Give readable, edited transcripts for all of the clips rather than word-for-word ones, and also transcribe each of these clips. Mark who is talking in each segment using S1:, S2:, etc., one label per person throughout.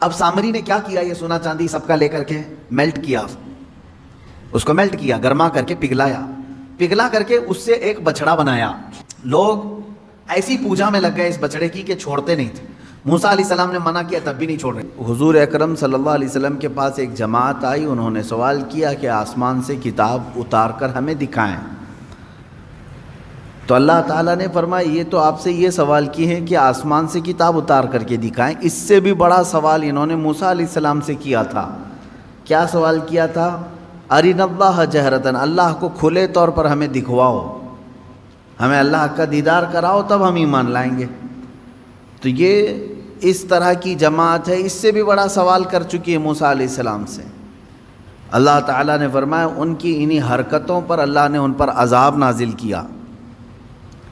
S1: اب سامری نے کیا کیا؟ یہ سونا چاندی سب کا لے کر کے میلٹ کیا، اس کو میلٹ کیا، گرما کر کے پگھلا کر کے اس سے ایک بچڑا بنایا۔ لوگ ایسی پوجا میں لگ گئے اس بچڑے کی کہ چھوڑتے نہیں تھے۔ موسیٰ علیہ السلام نے منع کیا تب بھی نہیں چھوڑ رہے۔ حضور اکرم صلی اللہ علیہ وسلم کے پاس ایک جماعت آئی، انہوں نے سوال کیا کہ آسمان سے کتاب اتار کر ہمیں دکھائیں۔ تو اللہ تعالیٰ نے فرمایا یہ تو آپ سے یہ سوال کی ہے کہ آسمان سے کتاب اتار کر کے دکھائیں، اس سے بھی بڑا سوال انہوں نے موسیٰ علیہ السلام سے کیا تھا۔ کیا سوال کیا تھا؟ ارنا اللہ جہرتن، اللہ کو کھلے طور پر ہمیں دکھواؤ، ہمیں اللہ کا دیدار کراؤ تب ہم ایمان لائیں گے۔ تو یہ اس طرح کی جماعت ہے، اس سے بھی بڑا سوال کر چکی ہے موسیٰ علیہ السلام سے۔ اللہ تعالیٰ نے فرمایا ان کی انہی حرکتوں پر اللہ نے ان پر عذاب نازل کیا،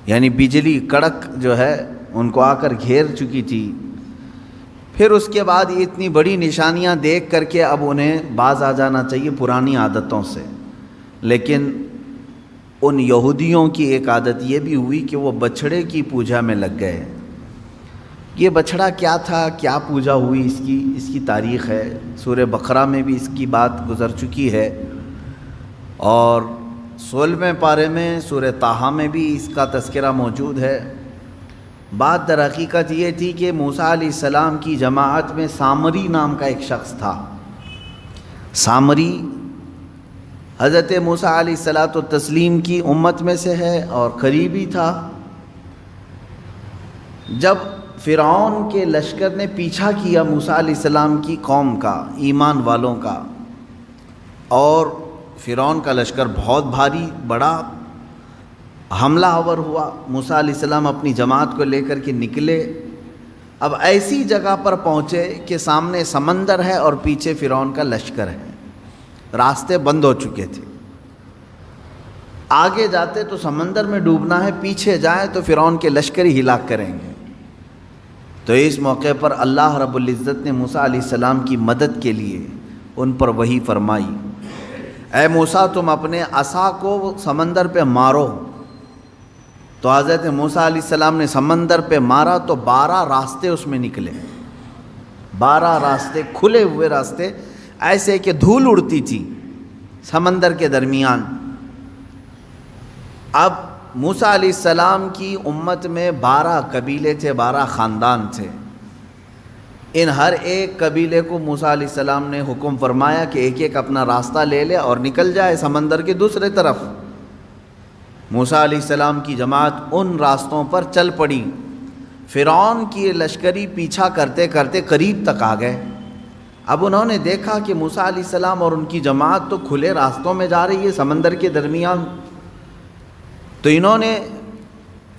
S1: یعنی بجلی کڑک جو ہے ان کو آ کر گھیر چکی تھی۔ پھر اس کے بعد یہ اتنی بڑی نشانیاں دیکھ کر کے اب انہیں باز آ جانا چاہیے پرانی عادتوں سے، لیکن ان یہودیوں کی ایک عادت یہ بھی ہوئی کہ وہ بچھڑے کی پوجا میں لگ گئے۔ یہ بچھڑا کیا تھا، کیا پوجا ہوئی، اس کی تاریخ ہے، سورہ بقرہ میں بھی اس کی بات گزر چکی ہے، اور 16ویں پارے میں سورہ طٰہٰ میں بھی اس کا تذکرہ موجود ہے۔ بات در حقیقت یہ تھی کہ موسیٰ علیہ السلام کی جماعت میں سامری نام کا ایک شخص تھا۔ سامری حضرت موسیٰ علیہ الصلاۃ والتسلیم کی امت میں سے ہے اور قریبی تھا۔ جب فرعون کے لشکر نے پیچھا کیا موسیٰ علیہ السلام کی قوم کا، ایمان والوں کا، اور فرعون کا لشکر بہت بھاری بڑا حملہ آور ہوا، موسیٰ علیہ السلام اپنی جماعت کو لے کر کے نکلے۔ اب ایسی جگہ پر پہنچے کہ سامنے سمندر ہے اور پیچھے فرعون کا لشکر ہے، راستے بند ہو چکے تھے۔ آگے جاتے تو سمندر میں ڈوبنا ہے، پیچھے جائیں تو فرعون کے لشکر ہی ہلاک کریں گے۔ تو اس موقع پر اللہ رب العزت نے موسیٰ علیہ السلام کی مدد کے لیے ان پر وحی فرمائی، اے موسیٰ تم اپنے عصا کو سمندر پہ مارو۔ تو حضرت موسیٰ علیہ السلام نے سمندر پہ مارا تو 12 راستے اس میں نکلے، 12 راستے، کھلے ہوئے راستے، ایسے کہ دھول اڑتی تھی سمندر کے درمیان۔ اب موسیٰ علیہ السلام کی امت میں 12 قبیلے تھے، 12 خاندان تھے۔ ان ہر ایک قبیلے کو موسیٰ علیہ السلام نے حکم فرمایا کہ ایک ایک اپنا راستہ لے لے اور نکل جائے سمندر کے دوسرے طرف۔ موسیٰ علیہ السلام کی جماعت ان راستوں پر چل پڑی۔ فرعون کی لشکری پیچھا کرتے کرتے قریب تک آ گئے۔ اب انہوں نے دیکھا کہ موسیٰ علیہ السلام اور ان کی جماعت تو کھلے راستوں میں جا رہی ہے سمندر کے درمیان، تو انہوں نے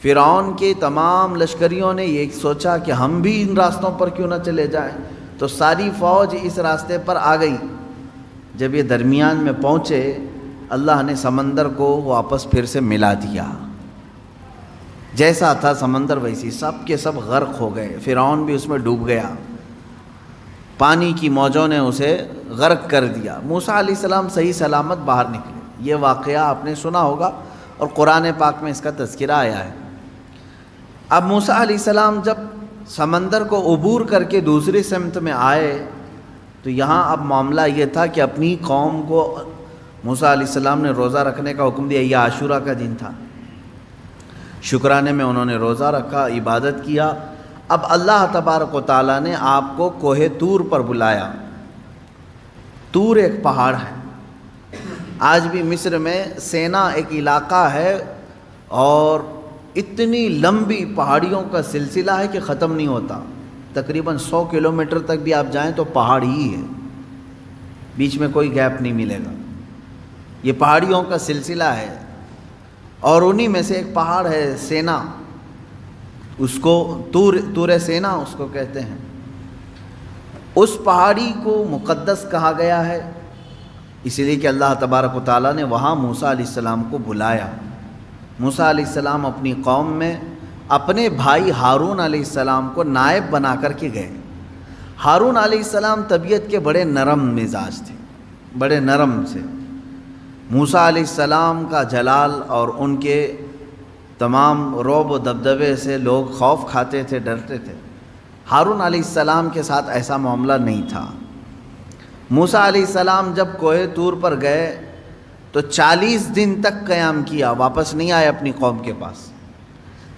S1: فرعون کے تمام لشکریوں نے یہ سوچا کہ ہم بھی ان راستوں پر کیوں نہ چلے جائیں، تو ساری فوج اس راستے پر آ گئی۔ جب یہ درمیان میں پہنچے اللہ نے سمندر کو واپس پھر سے ملا دیا، جیسا تھا سمندر ویسی، سب کے سب غرق ہو گئے، فرعون بھی اس میں ڈوب گیا، پانی کی موجوں نے اسے غرق کر دیا۔ موسیٰ علیہ السلام صحیح سلامت باہر نکلے۔ یہ واقعہ آپ نے سنا ہوگا اور قرآن پاک میں اس کا تذکرہ آیا ہے۔ اب موسیٰ علیہ السلام جب سمندر کو عبور کر کے دوسری سمت میں آئے تو یہاں اب معاملہ یہ تھا کہ اپنی قوم کو موسیٰ علیہ السلام نے روزہ رکھنے کا حکم دیا۔ یہ عاشورہ کا دن تھا، شکرانے میں انہوں نے روزہ رکھا، عبادت کیا۔ اب اللہ تبارک و تعالیٰ نے آپ کو کوہ طور پر بلایا۔ طور ایک پہاڑ ہے، آج بھی مصر میں سینا ایک علاقہ ہے اور اتنی لمبی پہاڑیوں کا سلسلہ ہے کہ ختم نہیں ہوتا، تقریباً 100 کلومیٹر تک بھی آپ جائیں تو پہاڑ ہی ہے، بیچ میں کوئی گیپ نہیں ملے گا۔ یہ پہاڑیوں کا سلسلہ ہے اور انہی میں سے ایک پہاڑ ہے سینا، اس کو طور سینا اس کو کہتے ہیں۔ اس پہاڑی کو مقدس کہا گیا ہے اس لیے کہ اللہ تبارک و تعالیٰ نے وہاں موسیٰ علیہ السلام کو بلایا۔ موسیٰ علیہ السلام اپنی قوم میں اپنے بھائی ہارون علیہ السلام کو نائب بنا کر کے گئے۔ ہارون علیہ السلام طبیعت کے بڑے نرم مزاج تھے، بڑے نرم سے۔ موسیٰ علیہ السلام کا جلال اور ان کے تمام رعب و دبدبے سے لوگ خوف کھاتے تھے، ڈرتے تھے۔ ہارون علیہ السلام کے ساتھ ایسا معاملہ نہیں تھا۔ موسیٰ علیہ السلام جب کوہ طور پر گئے تو 40 دن تک قیام کیا، واپس نہیں آئے اپنی قوم کے پاس،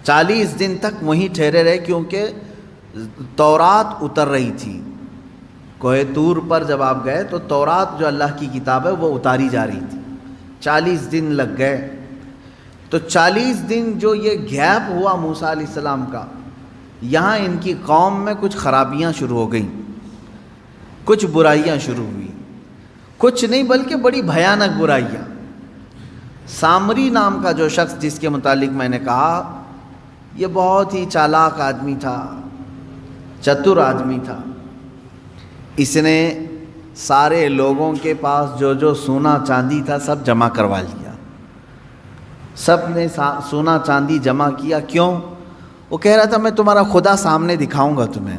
S1: 40 دن تک وہیں ٹھہرے رہے، کیونکہ تورات اتر رہی تھی۔ کوہ طور پر جب آپ گئے تو تورات جو اللہ کی کتاب ہے وہ اتاری جا رہی تھی، 40 دن لگ گئے۔ تو 40 دن جو یہ گیپ ہوا موسیٰ علیہ السلام کا، یہاں ان کی قوم میں کچھ خرابیاں شروع ہو گئیں، کچھ برائیاں شروع ہوئی، کچھ نہیں بلکہ بڑی بھیانک برائیاں۔ سامری نام کا جو شخص جس کے متعلق میں نے کہا، یہ بہت ہی چالاک آدمی تھا، چتر آدمی تھا۔ اس نے سارے لوگوں کے پاس جو جو سونا چاندی تھا سب جمع کروا لیا، سب نے سونا چاندی جمع کیا۔ کیوں؟ وہ کہہ رہا تھا میں تمہارا خدا سامنے دکھاؤں گا تمہیں۔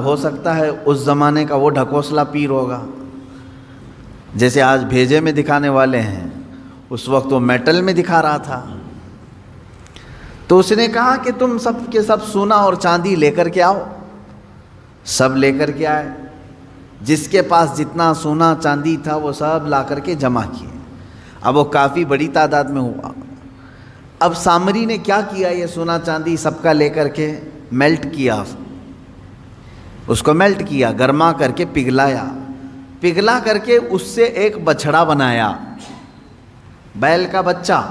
S1: ہو سکتا ہے اس زمانے کا وہ ڈھکوسلا پیر ہوگا، جیسے آج بھیجے میں دکھانے والے ہیں، اس وقت وہ میٹل میں دکھا رہا تھا۔ تو اس نے کہا کہ تم سب کے سب سونا اور چاندی لے کر کے آؤ۔ سب لے کر کے آئے، جس کے پاس جتنا سونا چاندی تھا وہ سب لا کر کے جمع کیے۔ اب وہ کافی بڑی تعداد میں ہوا۔ اب سامری نے کیا کیا، یہ سونا چاندی سب کا لے کر کے میلٹ کیا، اس کو میلٹ کیا، گرما کر کے پگھلایا، پگھلا کر کے اس سے ایک بچھڑا بنایا، بیل کا بچہ۔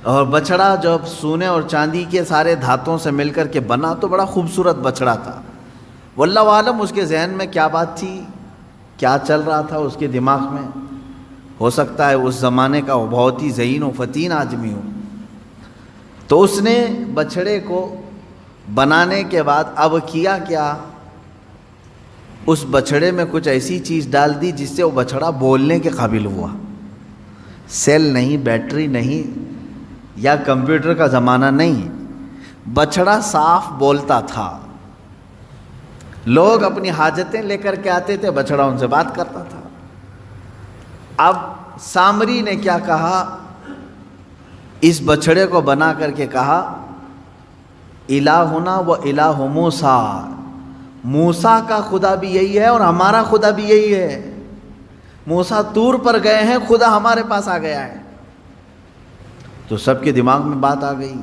S1: اور بچھڑا جب سونے اور چاندی کے سارے دھاتوں سے مل کر کے بنا تو بڑا خوبصورت بچھڑا تھا۔ واللہ عالم اس کے ذہن میں کیا بات تھی، کیا چل رہا تھا اس کے دماغ میں، ہو سکتا ہے اس زمانے کا وہ بہت ہی ذہین و فتین آدمی ہو۔ تو اس نے بچھڑے کو بنانے کے بعد اب کیا کیا، اس بچھڑے میں کچھ ایسی چیز ڈال دی جس سے وہ بچھڑا بولنے کے قابل ہوا۔ سیل نہیں، بیٹری نہیں، یا کمپیوٹر کا زمانہ نہیں، بچھڑا صاف بولتا تھا۔ لوگ اپنی حاجتیں لے کر کے آتے تھے، بچھڑا ان سے بات کرتا تھا۔ اب سامری نے کیا کہا، اس بچھڑے کو بنا کر کے کہا الہنا و الہ موسیٰ، موسیٰ کا خدا بھی یہی ہے اور ہمارا خدا بھی یہی ہے۔ موسیٰ طور پر گئے ہیں، خدا ہمارے پاس آ گیا ہے۔ تو سب کے دماغ میں بات آ گئی۔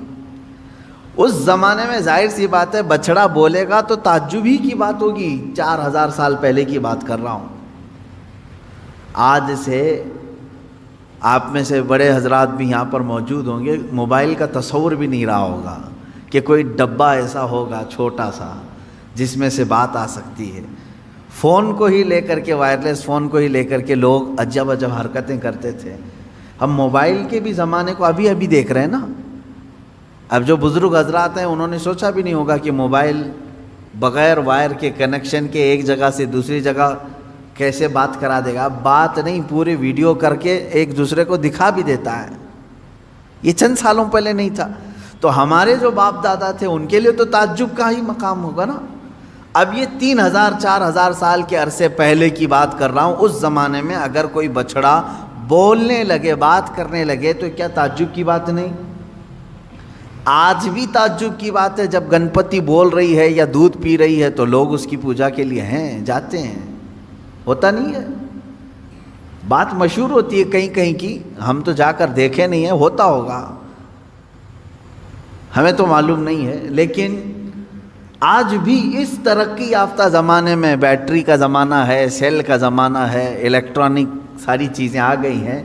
S1: اس زمانے میں ظاہر سی بات ہے بچھڑا بولے گا تو تعجب ہی کی بات ہوگی، 4000 سال پہلے کی بات کر رہا ہوں۔ آج سے آپ میں سے بڑے حضرات بھی یہاں پر موجود ہوں گے، موبائل کا تصور بھی نہیں رہا ہوگا کہ کوئی ڈبہ ایسا ہوگا چھوٹا سا جس میں سے بات آ سکتی ہے۔ فون کو ہی لے کر کے، وائرلیس فون کو ہی لے کر کے لوگ عجب عجب حرکتیں کرتے تھے۔ ہم موبائل کے بھی زمانے کو ابھی ابھی دیکھ رہے ہیں نا۔ اب جو بزرگ حضرات ہیں انہوں نے سوچا بھی نہیں ہوگا کہ موبائل بغیر وائر کے کنیکشن کے ایک جگہ سے دوسری جگہ کیسے بات کرا دے گا۔ بات نہیں، پورے ویڈیو کر کے ایک دوسرے کو دکھا بھی دیتا ہے۔ یہ چند سالوں پہلے نہیں تھا۔ تو ہمارے جو باپ دادا تھے ان کے لیے تو تعجب کا ہی مقام ہوگا نا۔ اب یہ 3000 4000 سال کے عرصے پہلے کی بات کر رہا ہوں۔ اس زمانے میں اگر کوئی بچھڑا بولنے لگے، بات کرنے لگے تو کیا تعجب کی بات نہیں؟ آج بھی تعجب کی بات ہے، جب گنپتی بول رہی ہے یا دودھ پی رہی ہے تو لوگ اس کی پوجا کے لیے ہیں، جاتے ہیں، ہوتا نہیں ہے؟ بات مشہور ہوتی ہے کہیں کہیں کی، ہم تو جا کر دیکھے نہیں ہیں، ہوتا ہوگا، ہمیں تو معلوم نہیں ہے۔ لیکن آج بھی اس ترقی یافتہ زمانے میں، بیٹری کا زمانہ ہے، سیل کا زمانہ ہے، الیکٹرانک ساری چیزیں آ گئی ہیں،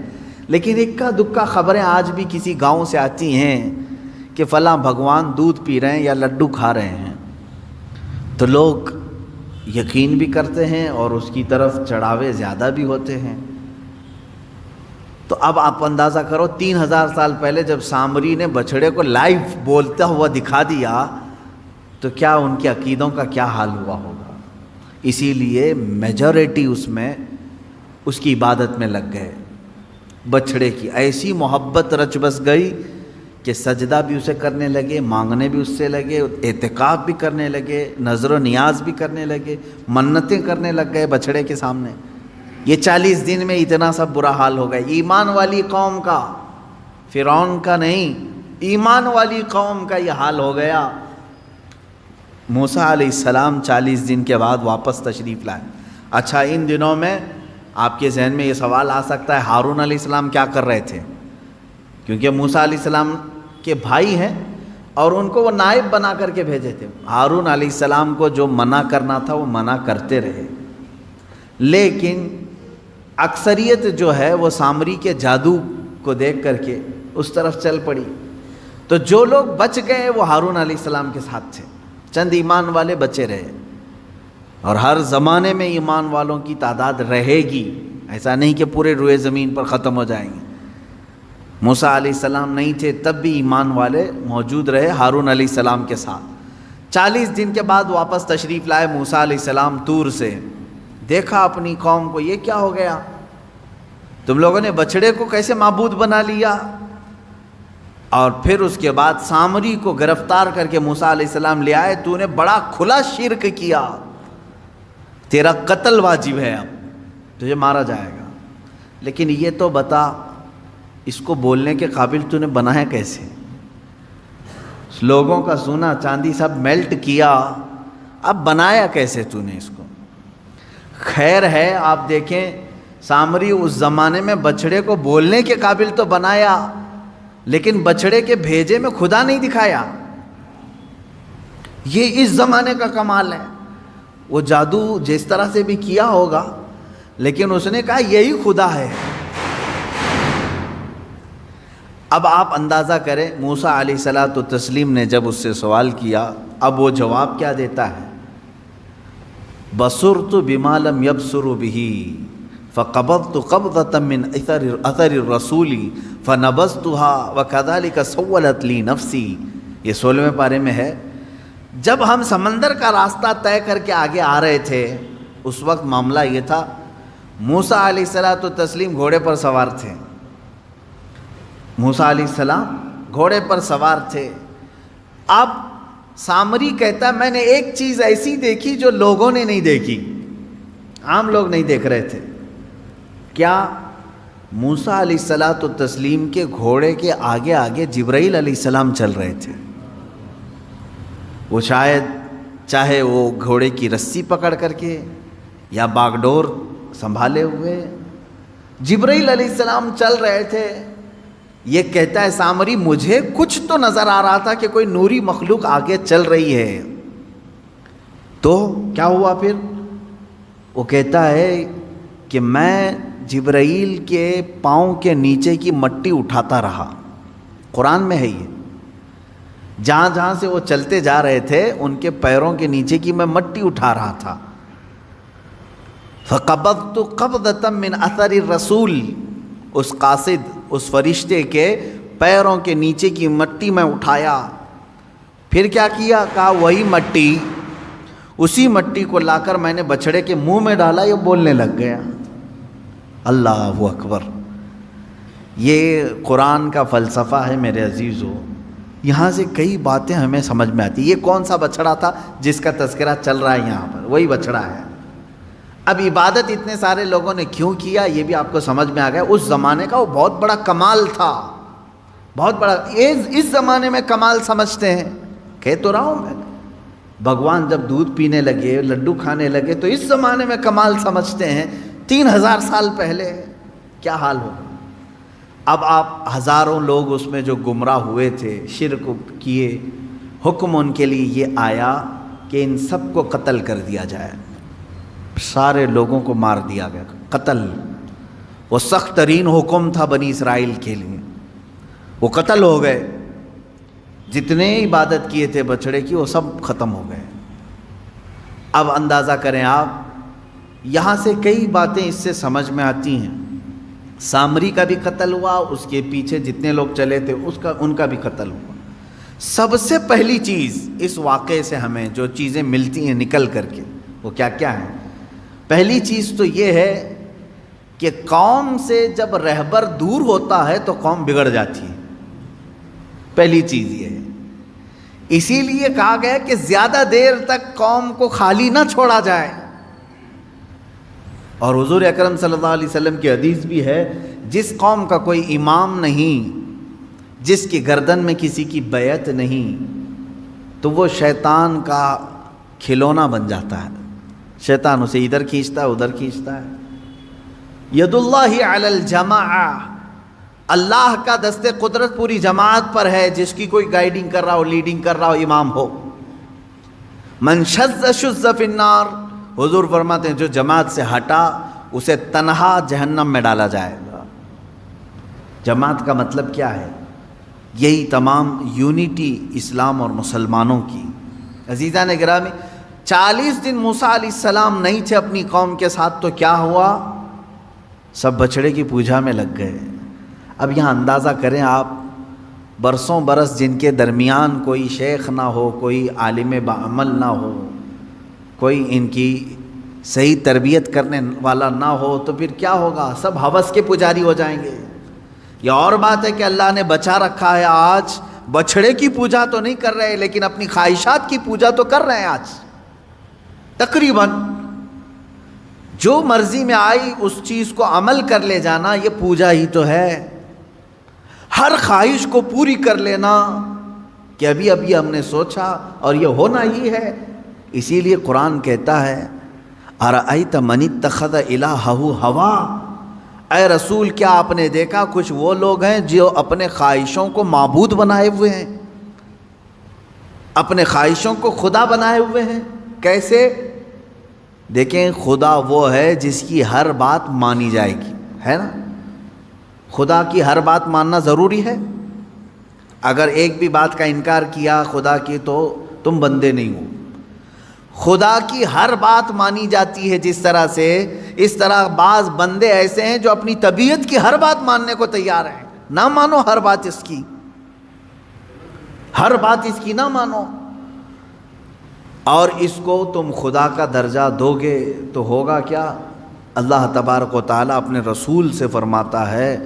S1: لیکن اکا دکا خبریں آج بھی کسی گاؤں سے آتی ہیں کہ فلاں بھگوان دودھ پی رہے ہیں یا لڈو کھا رہے ہیں، تو لوگ یقین بھی کرتے ہیں اور اس کی طرف چڑھاوے زیادہ بھی ہوتے ہیں۔ تو اب آپ اندازہ کرو 3000 سال پہلے جب سامری نے بچھڑے کو لائیو بولتا ہوا دکھا دیا تو کیا ان کے عقیدوں کا کیا حال ہوا ہوگا۔ اسی لیے میجورٹی اس میں اس کی عبادت میں لگ گئے۔ بچھڑے کی ایسی محبت رچ بس گئی کہ سجدہ بھی اسے کرنے لگے، مانگنے بھی اس سے لگے، اعتکاف بھی کرنے لگے، نظر و نیاز بھی کرنے لگے، منتیں کرنے لگ گئے بچھڑے کے سامنے۔ یہ 40 دن میں اتنا سب برا حال ہو گیا۔ ایمان والی قوم کا، فرعون کا نہیں، ایمان والی قوم کا یہ حال ہو گیا موسیٰ علیہ السلام 40 دن کے بعد واپس تشریف لائے. اچھا، ان دنوں میں آپ کے ذہن میں یہ سوال آ سکتا ہے ہارون علیہ السلام کیا کر رہے تھے؟ کیونکہ موسیٰ علیہ السلام کے بھائی ہیں اور ان کو وہ نائب بنا کر کے بھیجے تھے. ہارون علیہ السلام کو جو منع کرنا تھا وہ منع کرتے رہے، لیکن اکثریت جو ہے وہ سامری کے جادو کو دیکھ کر کے اس طرف چل پڑی. تو جو لوگ بچ گئے وہ ہارون علیہ السلام کے ساتھ تھے، چند ایمان والے بچے رہے. اور ہر زمانے میں ایمان والوں کی تعداد رہے گی، ایسا نہیں کہ پورے روئے زمین پر ختم ہو جائیں گے. موسیٰ علیہ السلام نہیں تھے تب بھی ایمان والے موجود رہے ہارون علیہ السلام کے ساتھ. 40 دن کے بعد واپس تشریف لائے موسیٰ علیہ السلام طور سے. دیکھا اپنی قوم کو، یہ کیا ہو گیا؟ تم لوگوں نے بچڑے کو کیسے معبود بنا لیا؟ اور پھر اس کے بعد سامری کو گرفتار کر کے موسیٰ علیہ السلام لے آئے. تو نے بڑا کھلا شرک کیا، تیرا قتل واجب ہے، اب تجھے مارا جائے گا. لیکن یہ تو بتا، اس کو بولنے کے قابل تو نے بنایا کیسے؟ لوگوں کا سونا چاندی سب میلٹ کیا، اب بنایا کیسے تو نے اس کو؟ خیر ہے، آپ دیکھیں سامری اس زمانے میں بچڑے کو بولنے کے قابل تو بنایا، لیکن بچڑے کے بھیجے میں خدا نہیں دکھایا. یہ اس زمانے کا کمال ہے. وہ جادو جس طرح سے بھی کیا ہوگا، لیکن اس نے کہا یہی خدا ہے. اب آپ اندازہ کریں موسیٰ علیہ الصلوۃ والتسلیم نے جب اس سے سوال کیا، اب وہ جواب کیا دیتا ہے؟ بصرت بما لم يبصروا به فقبضت قبضة من اثر الرسول فنبذتها وكذلك سولت لي نفسي. یہ 16ویں پارے میں ہے. جب ہم سمندر کا راستہ طے کر کے آگے آ رہے تھے، اس وقت معاملہ یہ تھا، موسیٰ علیہ الصلوۃ والتسلیم گھوڑے پر سوار تھے. موسیٰ علیہ السلام گھوڑے پر سوار تھے. اب سامری کہتا ہے میں نے ایک چیز ایسی دیکھی جو لوگوں نے نہیں دیکھی، عام لوگ نہیں دیکھ رہے تھے. کیا؟ موسیٰ علیہ الصلوۃ والتسلیم کے گھوڑے کے آگے آگے جبرائیل علیہ السلام چل رہے تھے. وہ شاید چاہے وہ گھوڑے کی رسی پکڑ کر کے یا باگڈور سنبھالے ہوئے جبرائیل علیہ السلام چل رہے تھے. یہ کہتا ہے سامری مجھے کچھ تو نظر آ رہا تھا کہ کوئی نوری مخلوق آگے چل رہی ہے. تو کیا ہوا پھر؟ وہ کہتا ہے کہ میں جبرائیل کے پاؤں کے نیچے کی مٹی اٹھاتا رہا. قرآن میں ہے یہ. جہاں جہاں سے وہ چلتے جا رہے تھے ان کے پیروں کے نیچے کی میں مٹی اٹھا رہا تھا. فقبضت قبضة من اثر الرسول، اس قاصد، اس فرشتے کے پیروں کے نیچے کی مٹی میں اٹھایا. پھر کیا کیا؟ کہا وہی مٹی، اسی مٹی کو لا کر میں نے بچڑے کے منہ میں ڈالا، یہ بولنے لگ گیا. اللہ اکبر. یہ قرآن کا فلسفہ ہے میرے عزیزو. یہاں سے کئی باتیں ہمیں سمجھ میں آتی. یہ کون سا بچڑا تھا جس کا تذکرہ چل رہا ہے یہاں پر؟ وہی بچڑا ہے. اب عبادت اتنے سارے لوگوں نے کیوں کیا یہ بھی آپ کو سمجھ میں آ گیا. اس زمانے کا وہ بہت بڑا کمال تھا، بہت بڑا. اس زمانے میں کمال سمجھتے ہیں. کہہ تو رہا ہوں میں، بھگوان جب دودھ پینے لگے، لڈو کھانے لگے، تو اس زمانے میں کمال سمجھتے ہیں. 3000 سال پہلے کیا حال ہوگا؟ اب آپ ہزاروں لوگ اس میں جو گمراہ ہوئے تھے، شرک کیے، حکم ان کے لیے یہ آیا کہ ان سب کو قتل کر دیا جائے. سارے لوگوں کو مار دیا گیا. قتل وہ سخت ترین حکم تھا بنی اسرائیل کے لیے. وہ قتل ہو گئے. جتنے عبادت کیے تھے بچڑے کی وہ سب ختم ہو گئے. اب اندازہ کریں آپ، یہاں سے کئی باتیں اس سے سمجھ میں آتی ہیں. سامری کا بھی قتل ہوا، اس کے پیچھے جتنے لوگ چلے تھے ان کا بھی قتل ہوا. سب سے پہلی چیز اس واقعے سے ہمیں جو چیزیں ملتی ہیں نکل کر کے، وہ کیا کیا ہیں؟ پہلی چیز تو یہ ہے کہ قوم سے جب رہبر دور ہوتا ہے تو قوم بگڑ جاتی ہے. پہلی چیز یہ ہے. اسی لیے کہا گیا کہ زیادہ دیر تک قوم کو خالی نہ چھوڑا جائے. اور حضور اکرم صلی اللہ علیہ وسلم کی حدیث بھی ہے، جس قوم کا کوئی امام نہیں، جس کی گردن میں کسی کی بیعت نہیں، تو وہ شیطان کا کھلونا بن جاتا ہے، شیطان اسے ادھر کھینچتا ہے ادھر کھینچتا ہے۔ ید اللہ علی الجماع، اللہ کا دست قدرت پوری جماعت پر ہے، جس کی کوئی گائیڈنگ کر رہا ہو، لیڈنگ کر رہا ہو، امام ہو۔ من شذ شذ فی النار، حضور فرماتے ہیں جو جماعت سے ہٹا اسے تنہا جہنم میں ڈالا جائے گا۔ جماعت کا مطلب کیا ہے؟ یہی تمام یونٹی اسلام اور مسلمانوں کی۔ عزیزان گرامی، 40 دن موسیٰ علیہ السلام نہیں تھے اپنی قوم کے ساتھ، تو کیا ہوا؟ سب بچڑے کی پوجا میں لگ گئے۔ اب یہاں اندازہ کریں آپ، برسوں برس جن کے درمیان کوئی شیخ نہ ہو، کوئی عالم بعمل نہ ہو، کوئی ان کی صحیح تربیت کرنے والا نہ ہو، تو پھر کیا ہوگا؟ سب ہوس کے پجاری ہو جائیں گے۔ یہ اور بات ہے کہ اللہ نے بچا رکھا ہے، آج بچھڑے کی پوجا تو نہیں کر رہے، لیکن اپنی خواہشات کی پوجا تو کر رہے ہیں آج تقریباً۔ جو مرضی میں آئی اس چیز کو عمل کر لے جانا، یہ پوجا ہی تو ہے۔ ہر خواہش کو پوری کر لینا کہ ابھی ابھی ہم نے سوچا اور یہ ہونا ہی ہے۔ اسی لیے قرآن کہتا ہے ارأیت من اتخذ الہہ ہوا، اے رسول کیا آپ نے دیکھا کچھ وہ لوگ ہیں جو اپنے خواہشوں کو معبود بنائے ہوئے ہیں، اپنے خواہشوں کو خدا بنائے ہوئے ہیں۔ کیسے؟ دیکھیں، خدا وہ ہے جس کی ہر بات مانی جائے گی، ہے نا؟ خدا کی ہر بات ماننا ضروری ہے۔ اگر ایک بھی بات کا انکار کیا خدا کی تو تم بندے نہیں ہو۔ خدا کی ہر بات مانی جاتی ہے جس طرح سے، اس طرح بعض بندے ایسے ہیں جو اپنی طبیعت کی ہر بات ماننے کو تیار ہیں۔ نہ مانو ہر بات اس کی، ہر بات اس کی نہ مانو، اور اس کو تم خدا کا درجہ دو گے تو ہوگا کیا؟ اللہ تبارک و تعالیٰ اپنے رسول سے فرماتا ہے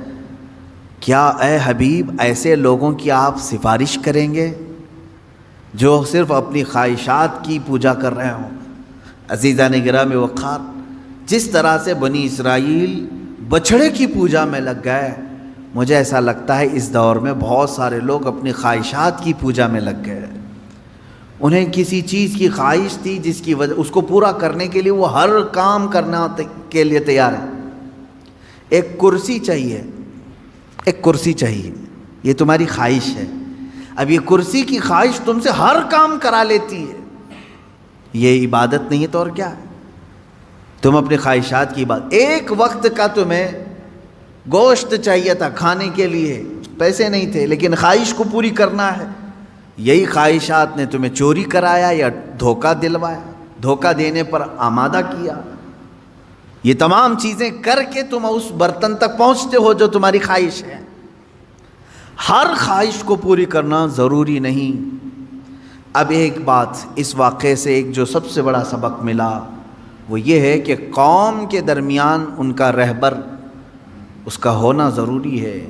S1: کیا اے حبیب ایسے لوگوں کی آپ سفارش کریں گے جو صرف اپنی خواہشات کی پوجا کر رہے ہوں؟ عزیزان گرامی وقار، جس طرح سے بنی اسرائیل بچھڑے کی پوجا میں لگ گئے، مجھے ایسا لگتا ہے اس دور میں بہت سارے لوگ اپنی خواہشات کی پوجا میں لگ گئے۔ انہیں کسی چیز کی خواہش تھی جس کی وجہ اس کو پورا کرنے کے لیے وہ ہر کام کرنا کے لیے تیار ہے۔ ایک کرسی چاہیے، ایک کرسی چاہیے، یہ تمہاری خواہش ہے۔ اب یہ کرسی کی خواہش تم سے ہر کام کرا لیتی ہے، یہ عبادت نہیں ہے تو اور کیا ہے؟ تم اپنی خواہشات کی بات، ایک وقت کا تمہیں گوشت چاہیے تھا کھانے کے لیے، پیسے نہیں تھے، لیکن خواہش کو پوری کرنا ہے، یہی خواہشات نے تمہیں چوری کرایا یا دھوکہ دلوایا، دھوکہ دینے پر آمادہ کیا۔ یہ تمام چیزیں کر کے تم اس برتن تک پہنچتے ہو جو تمہاری خواہش ہے۔ ہر خواہش کو پوری کرنا ضروری نہیں۔ اب ایک بات اس واقعے سے ایک جو سب سے بڑا سبق ملا وہ یہ ہے کہ قوم کے درمیان ان کا رہبر، اس کا ہونا ضروری ہے،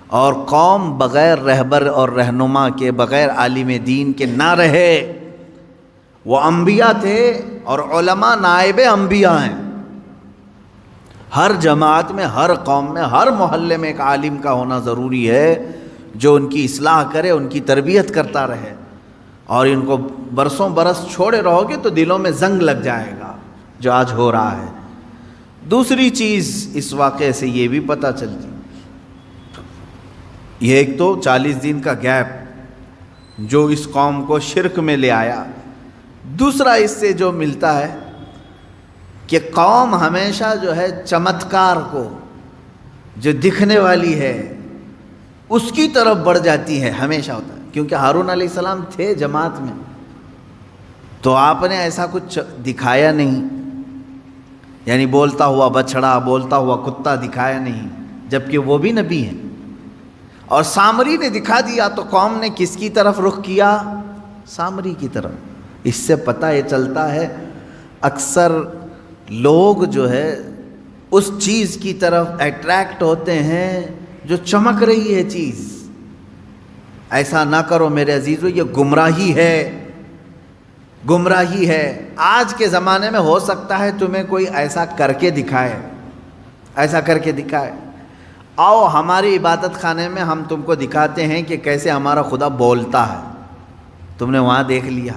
S1: اور قوم بغیر رہبر اور رہنما کے، بغیر عالم دین کے نہ رہے۔ وہ انبیاء تھے اور علماء نائب انبیاء ہیں۔ ہر جماعت میں، ہر قوم میں، ہر محلے میں ایک عالم کا ہونا ضروری ہے جو ان کی اصلاح کرے، ان کی تربیت کرتا رہے۔ اور ان کو برسوں برس چھوڑے رہو گے تو دلوں میں زنگ لگ جائے گا، جو آج ہو رہا ہے۔ دوسری چیز اس واقعے سے یہ بھی پتہ چلتی، یہ ایک تو 40 دن کا گیپ جو اس قوم کو شرک میں لے آیا، دوسرا اس سے جو ملتا ہے کہ قوم ہمیشہ جو ہے چمتکار کو، جو دکھنے والی ہے اس کی طرف بڑھ جاتی ہے، ہمیشہ ہوتا ہے۔ کیونکہ ہارون علیہ السلام تھے جماعت میں، تو آپ نے ایسا کچھ دکھایا نہیں، یعنی بولتا ہوا بچڑا، بولتا ہوا کتا دکھایا نہیں، جبکہ وہ بھی نبی ہیں۔ اور سامری نے دکھا دیا تو قوم نے کس کی طرف رخ کیا؟ سامری کی طرف۔ اس سے پتہ یہ چلتا ہے اکثر لوگ جو ہے اس چیز کی طرف اٹریکٹ ہوتے ہیں جو چمک رہی ہے چیز۔ ایسا نہ کرو میرے عزیزو، یہ گمراہی ہے، گمراہی ہے۔ آج کے زمانے میں ہو سکتا ہے تمہیں کوئی ایسا کر کے دکھائے، ایسا کر کے دکھائے، آؤ ہماری عبادت خانے میں ہم تم کو دکھاتے ہیں کہ کیسے ہمارا خدا بولتا ہے، تم نے وہاں دیکھ لیا،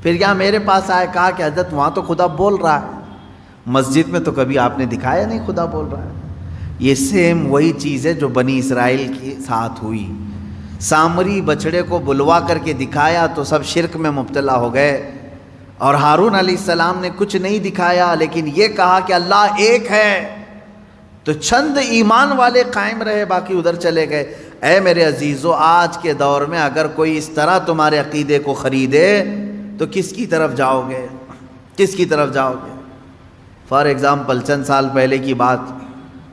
S1: پھر یہاں میرے پاس آئے، کہا کہ حضرت وہاں تو خدا بول رہا ہے، مسجد میں تو کبھی آپ نے دکھایا نہیں خدا بول رہا ہے۔ یہ سیم وہی چیز ہے جو بنی اسرائیل کے ساتھ ہوئی، سامری بچڑے کو بلوا کر کے دکھایا تو سب شرک میں مبتلا ہو گئے، اور ہارون علیہ السلام نے کچھ نہیں دکھایا لیکن یہ کہا کہ اللہ ایک ہے، تو چند ایمان والے قائم رہے، باقی ادھر چلے گئے۔ اے میرے عزیزو، آج کے دور میں اگر کوئی اس طرح تمہارے عقیدے کو خریدے تو کس کی طرف جاؤ گے؟ کس کی طرف جاؤ گے؟ فار ایگزامپل چند سال پہلے کی بات،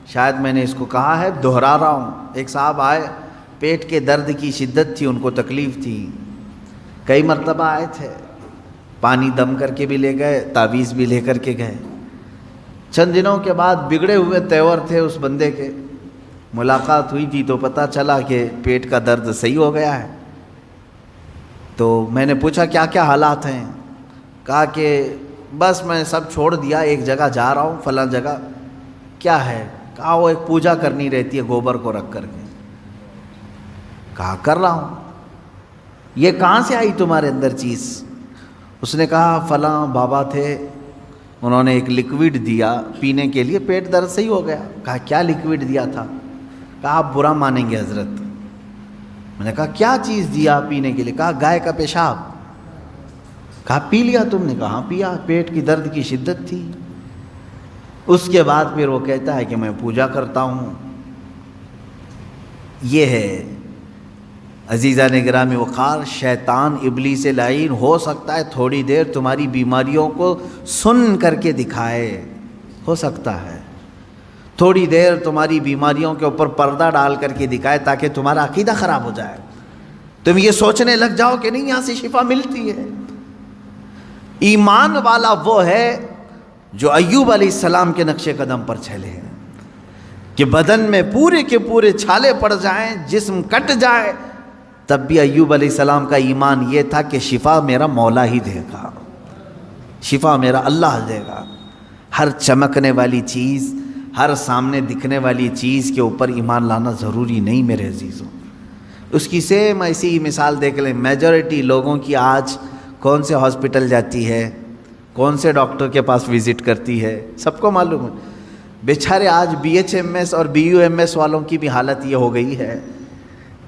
S1: شاید میں نے اس کو کہا ہے، دہرا رہا ہوں۔ ایک صاحب آئے، پیٹ کے درد کی شدت تھی، ان کو تکلیف تھی، کئی مرتبہ آئے تھے، پانی دم کر کے بھی لے گئے، تعویذ بھی لے کر کے گئے۔ چند دنوں کے بعد بگڑے ہوئے تیور تھے اس بندے کے، ملاقات ہوئی تھی تو پتہ چلا کہ پیٹ کا درد صحیح ہو گیا ہے۔ تو میں نے پوچھا کیا کیا حالات ہیں؟ کہا کہ بس میں سب چھوڑ دیا، ایک جگہ جا رہا ہوں، فلاں جگہ۔ کیا ہے؟ کہا وہ ایک پوجا کرنی رہتی ہے گوبر کو رکھ کر کے۔ کہا کر رہا ہوں۔ یہ کہاں سے آئی تمہارے اندر چیز؟ اس نے کہا فلاں بابا تھے، انہوں نے ایک لکوڈ دیا پینے کے لیے، پیٹ درد صحیح ہو گیا۔ کہا کیا لکوڈ دیا تھا؟ کہا آپ برا مانیں گے حضرت۔ میں نے کہا کیا چیز دیا پینے کے لیے؟ کہا گائے کا پیشاب۔ کہا پی لیا تم نے؟ کہا پیا، پیٹ کی درد کی شدت تھی۔ اس کے بعد پھر وہ کہتا ہے کہ میں پوجا کرتا ہوں۔ یہ ہے عزیزان گرامی وقار، شیطان ابلیس لعین ہو سکتا ہے تھوڑی دیر تمہاری بیماریوں کو سن کر کے دکھائے، ہو سکتا ہے تھوڑی دیر تمہاری بیماریوں کے اوپر پردہ ڈال کر کے دکھائے تاکہ تمہارا عقیدہ خراب ہو جائے، تم یہ سوچنے لگ جاؤ کہ نہیں یہاں سے شفا ملتی ہے۔ ایمان والا وہ ہے جو ایوب علیہ السلام کے نقش قدم پر چلے ہیں کہ بدن میں پورے کے پورے چھالے پڑ جائیں، جسم کٹ جائے، تب بھی ایوب علیہ السلام کا ایمان یہ تھا کہ شفا میرا مولا ہی دے گا، شفا میرا اللہ دے گا۔ ہر چمکنے والی چیز، ہر سامنے دکھنے والی چیز کے اوپر ایمان لانا ضروری نہیں میرے عزیزوں۔ اس کی سیم ایسی ہی مثال دیکھ لیں، میجورٹی لوگوں کی آج کون سے ہاسپٹل جاتی ہے، کون سے ڈاکٹر کے پاس وزٹ کرتی ہے، سب کو معلوم ہے۔ بیچارے آج BHMS اور BUMS والوں کی بھی حالت یہ ہو گئی ہے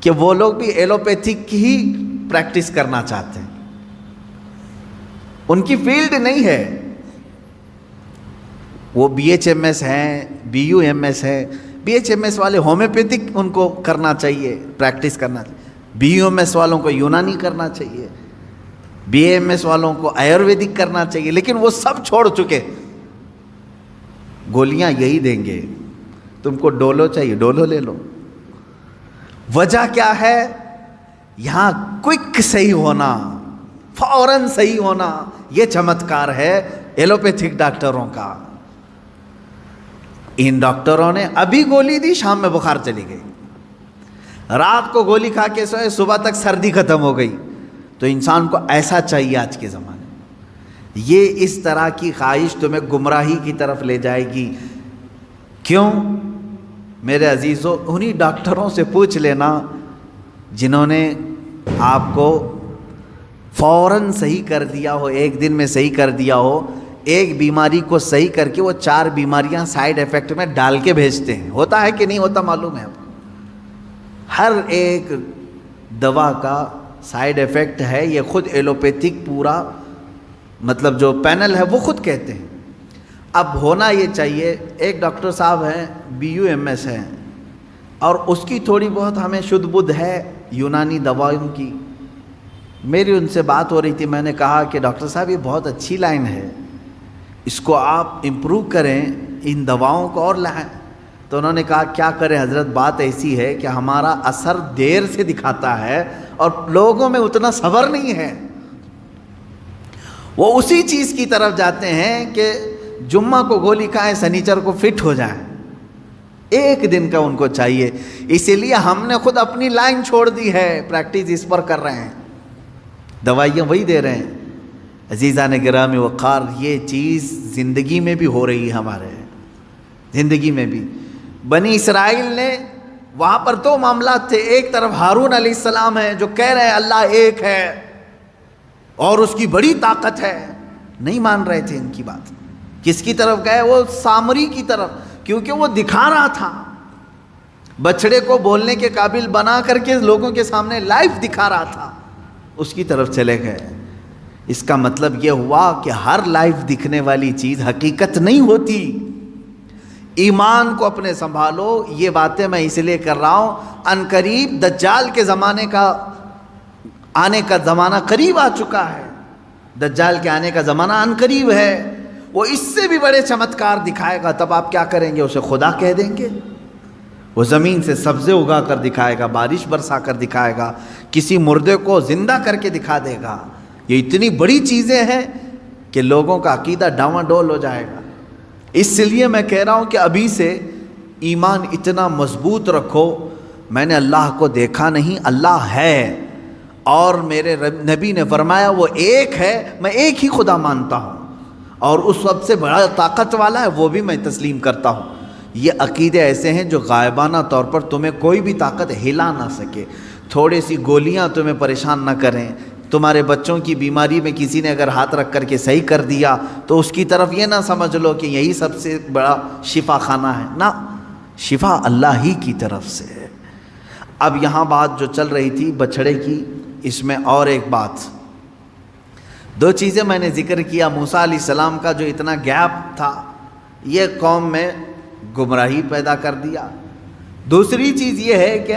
S1: کہ وہ لوگ بھی ایلوپیتھک ہی پریکٹس کرنا چاہتے ہیں، ان کی فیلڈ نہیں ہے۔ وہ BHMS ہیں، BUMS ہیں، BHMS والے ہومیوپیتھک ان کو کرنا چاہیے، پریکٹس کرنا چاہیے، BUMS والوں کو یونانی کرنا چاہیے، BAMS والوں کو آیورویدک کرنا چاہیے، لیکن وہ سب چھوڑ چکے۔ گولیاں یہی دیں گے، تم کو ڈولو چاہیے ڈولو لے لو۔ وجہ کیا ہے؟ یہاں کوئک صحیح ہونا، فوراً صحیح ہونا، یہ چمتکار ہے ایلوپیتھک ڈاکٹروں کا۔ ان ڈاکٹروں نے ابھی گولی دی، شام میں بخار چلی گئی، رات کو گولی کھا کے سوئے، صبح تک سردی ختم ہو گئی۔ تو انسان کو ایسا چاہیے آج کے زمانے میں۔ یہ اس طرح کی خواہش تمہیں گمراہی کی طرف لے جائے گی۔ کیوں میرے عزیزو؟ انہی ڈاکٹروں سے پوچھ لینا جنہوں نے آپ کو فوراً صحیح کر دیا ہو، ایک دن میں صحیح کر دیا ہو۔ ایک بیماری کو صحیح کر کے وہ 4 بیماریاں سائیڈ ایفیکٹ میں ڈال کے بھیجتے ہیں، ہوتا ہے کہ نہیں ہوتا معلوم ہے آپ کو؟ ہر ایک دوا کا سائیڈ ایفیکٹ ہے، یہ خود ایلوپیتھک پورا مطلب جو پینل ہے وہ خود کہتے ہیں۔ اب ہونا یہ چاہیے، ایک ڈاکٹر صاحب ہیں BUMS ہیں، اور اس کی تھوڑی بہت ہمیں شدھ بدھ ہے یونانی دوائیوں کی۔ میری ان سے بات ہو رہی تھی، میں نے کہا کہ ڈاکٹر صاحب یہ بہت اچھی لائن ہے، اس کو آپ امپروو کریں، ان دواؤں کو اور لائیں۔ تو انہوں نے کہا کیا کریں حضرت، بات ایسی ہے کہ ہمارا اثر دیر سے دکھاتا ہے اور لوگوں میں اتنا صبر نہیں ہے، وہ اسی چیز کی طرف جاتے ہیں کہ جمعہ کو گولی کھائیں، سنیچر کو فٹ ہو جائیں، ایک دن کا ان کو چاہیے۔ اسی لیے ہم نے خود اپنی لائن چھوڑ دی ہے، پریکٹس اس پر کر رہے ہیں، دوائیاں وہی دے رہے ہیں۔ عزیزان گرامی وقار، یہ چیز زندگی میں بھی ہو رہی ہے، ہمارے زندگی میں بھی۔ بنی اسرائیل نے وہاں پر 2 معاملات تھے، ایک طرف ہارون علیہ السلام ہیں جو کہہ رہے ہیں اللہ ایک ہے، اور اس کی بڑی طاقت ہے، نہیں مان رہے تھے ان کی بات۔ کس کی طرف گئے؟ وہ سامری کی طرف، کیونکہ وہ دکھا رہا تھا، بچڑے کو بولنے کے قابل بنا کر کے لوگوں کے سامنے لائیو دکھا رہا تھا، اس کی طرف چلے گئے۔ اس کا مطلب یہ ہوا کہ ہر لائیو دکھنے والی چیز حقیقت نہیں ہوتی۔ ایمان کو اپنے سنبھالو۔ یہ باتیں میں اس لیے کر رہا ہوں، ان قریب دجال کے زمانے کا آنے کا زمانہ قریب آ چکا ہے۔ دجال کے آنے کا زمانہ ان قریب ہے، وہ اس سے بھی بڑے چمتکار دکھائے گا، تب آپ کیا کریں گے؟ اسے خدا کہہ دیں گے؟ وہ زمین سے سبزے اگا کر دکھائے گا، بارش برسا کر دکھائے گا، کسی مردے کو زندہ کر کے دکھا دے گا۔ یہ اتنی بڑی چیزیں ہیں کہ لوگوں کا عقیدہ ڈاواڈول ہو جائے گا۔ اس لیے میں کہہ رہا ہوں کہ ابھی سے ایمان اتنا مضبوط رکھو، میں نے اللہ کو دیکھا نہیں، اللہ ہے، اور میرے نبی نے فرمایا وہ ایک ہے، میں ایک ہی خدا مانتا ہوں، اور اس سب سے بڑا طاقت والا ہے، وہ بھی میں تسلیم کرتا ہوں۔ یہ عقیدے ایسے ہیں جو غائبانہ طور پر تمہیں کوئی بھی طاقت ہلا نہ سکے۔ تھوڑی سی گولیاں تمہیں پریشان نہ کریں، تمہارے بچوں کی بیماری میں کسی نے اگر ہاتھ رکھ کر کے صحیح کر دیا تو اس کی طرف یہ نہ سمجھ لو کہ یہی سب سے بڑا شفا خانہ ہے، نہ، شفا اللہ ہی کی طرف سے ہے۔ اب یہاں بات جو چل رہی تھی بچھڑے کی، اس میں اور ایک بات، دو چیزیں میں نے ذکر کیا۔ موسیٰ علیہ السلام کا جو اتنا گیپ تھا، یہ قوم میں گمراہی پیدا کر دیا۔ دوسری چیز یہ ہے کہ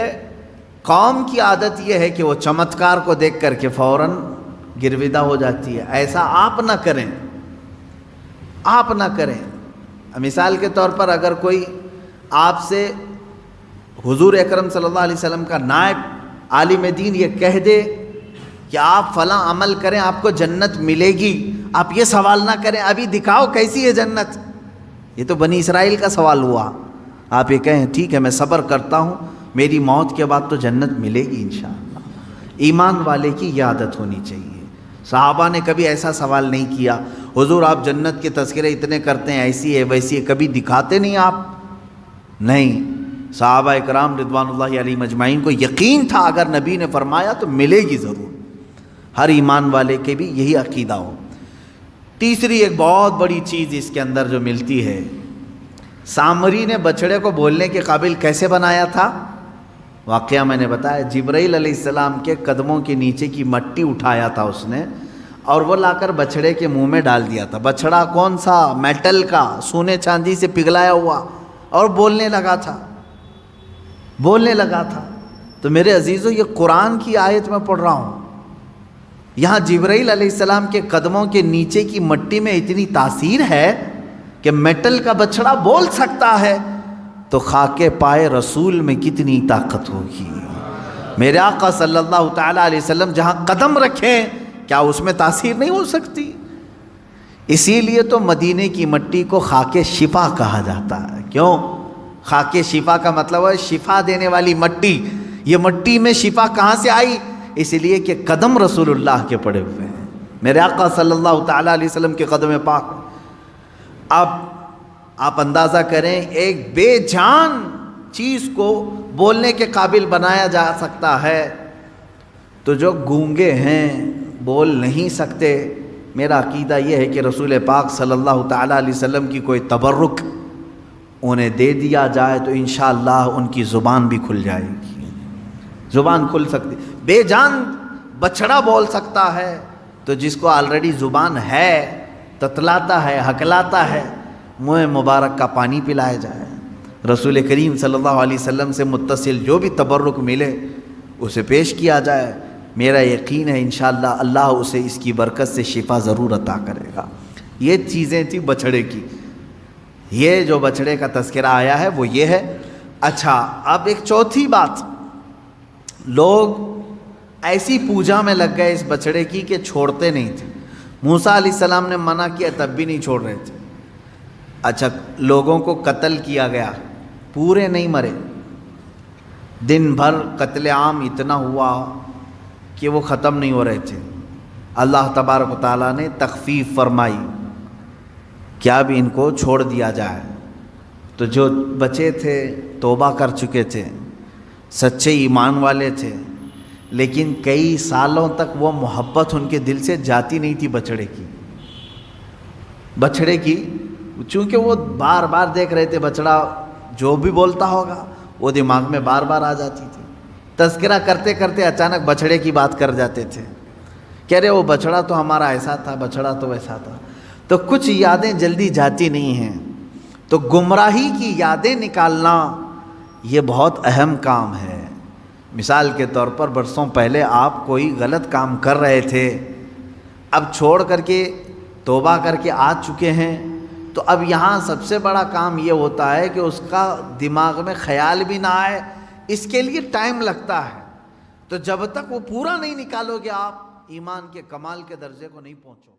S1: قوم کی عادت یہ ہے کہ وہ چمتکار کو دیکھ کر کے فوراً گرویدہ ہو جاتی ہے۔ ایسا آپ نہ کریں، آپ نہ کریں۔ مثال کے طور پر اگر کوئی آپ سے حضور اکرم صلی اللہ علیہ وسلم کا نائب عالم دین یہ کہہ دے کہ آپ فلاں عمل کریں آپ کو جنت ملے گی، آپ یہ سوال نہ کریں ابھی دکھاؤ کیسی ہے جنت۔ یہ تو بنی اسرائیل کا سوال ہوا۔ آپ یہ کہیں ٹھیک ہے میں صبر کرتا ہوں، میری موت کے بعد تو جنت ملے گی انشاءاللہ۔ ایمان والے کی یہ عادت ہونی چاہیے۔ صحابہ نے کبھی ایسا سوال نہیں کیا حضور آپ جنت کے تذکرے اتنے کرتے ہیں، ایسی ہے ویسی ہے، کبھی دکھاتے نہیں آپ؟ نہیں، صحابہ اکرام رضوان اللہ علیہم اجمعین کو یقین تھا اگر نبی نے فرمایا تو ملے گی ضرور۔ ہر ایمان والے کے بھی یہی عقیدہ ہو۔ تیسری ایک بہت بڑی چیز اس کے اندر جو ملتی ہے، سامری نے بچڑے کو بولنے کے قابل کیسے بنایا تھا؟ واقعہ میں نے بتایا، جبرائیل علیہ السلام کے قدموں کے نیچے کی مٹی اٹھایا تھا اس نے، اور وہ لا کر بچڑے کے منہ میں ڈال دیا تھا۔ بچڑا کون سا؟ میٹل کا، سونے چاندی سے پگھلایا ہوا، اور بولنے لگا تھا، بولنے لگا تھا۔ تو میرے عزیزو یہ قرآن کی آیت میں پڑھ رہا ہوں، یہاں جبرائیل علیہ السلام کے قدموں کے نیچے کی مٹی میں اتنی تاثیر ہے کہ میٹل کا بچڑا بول سکتا ہے، تو خاک پائے رسول میں کتنی طاقت ہوگی۔ میرے آقا صلی اللہ تعالیٰ علیہ وسلم جہاں قدم رکھیں کیا اس میں تاثیر نہیں ہو سکتی؟ اسی لیے تو مدینے کی مٹی کو خاک شفا کہا جاتا ہے۔ کیوں؟ خاک شفا کا مطلب ہے شفا دینے والی مٹی۔ یہ مٹی میں شفا کہاں سے آئی؟ اس لیے کہ قدم رسول اللہ کے پڑے ہوئے ہیں، میرے آقا صلی اللہ تعالیٰ علیہ وسلم کے قدم پاک۔ اب آپ اندازہ کریں ایک بے جان چیز کو بولنے کے قابل بنایا جا سکتا ہے، تو جو گونگے ہیں بول نہیں سکتے، میرا عقیدہ یہ ہے کہ رسول پاک صلی اللہ تعالیٰ علیہ وسلم کی کوئی تبرک انہیں دے دیا جائے تو انشاءاللہ ان کی زبان بھی کھل جائے گی، زبان کھل سکتی۔ بے جان بچڑا بول سکتا ہے تو جس کو آلریڈی زبان ہے، تتلاتا ہے، ہکلاتا ہے، منہ مبارک کا پانی پلایا جائے۔ رسول کریم صلی اللہ علیہ وسلم سے متصل جو بھی تبرک ملے اسے پیش کیا جائے، میرا یقین ہے انشاءاللہ اللہ اسے اس کی برکت سے شفا ضرور عطا کرے گا۔ یہ چیزیں تھی بچڑے کی۔ یہ جو بچڑے کا تذکرہ آیا ہے وہ یہ ہے۔ اچھا، اب ایک چوتھی بات، لوگ ایسی پوجا میں لگ گئے اس بچڑے کی کہ چھوڑتے نہیں تھے۔ موسیٰ علیہ السلام نے منع کیا تب بھی نہیں چھوڑ رہے تھے۔ اچھا، لوگوں کو قتل کیا گیا، پورے نہیں مرے، دن بھر قتل عام اتنا ہوا کہ وہ ختم نہیں ہو رہے تھے۔ اللہ تبارک و تعالیٰ نے تخفیف فرمائی، کیا بھی ان کو چھوڑ دیا جائے۔ تو جو بچے تھے توبہ کر چکے تھے، سچے ایمان والے تھے، لیکن کئی سالوں تک وہ محبت ان کے دل سے جاتی نہیں تھی بچڑے کی، چونکہ وہ بار بار دیکھ رہے تھے بچڑا جو بھی بولتا ہوگا وہ دماغ میں بار بار آ جاتی تھی. تذکرہ کرتے کرتے اچانک بچڑے کی بات کر جاتے تھے، کہہ رہے وہ بچڑا تو ہمارا ایسا تھا، بچڑا تو ویسا تھا. تو کچھ یادیں جلدی جاتی نہیں ہیں، تو گمراہی کی یادیں نکالنا یہ بہت اہم کام ہے. مثال کے طور پر برسوں پہلے آپ کوئی غلط کام کر رہے تھے، اب چھوڑ کر کے توبہ کر کے آ چکے ہیں، تو اب یہاں سب سے بڑا کام یہ ہوتا ہے کہ اس کا دماغ میں خیال بھی نہ آئے. اس کے لیے ٹائم لگتا ہے، تو جب تک وہ پورا نہیں نکالو گے آپ ایمان کے کمال کے درجے کو نہیں پہنچو.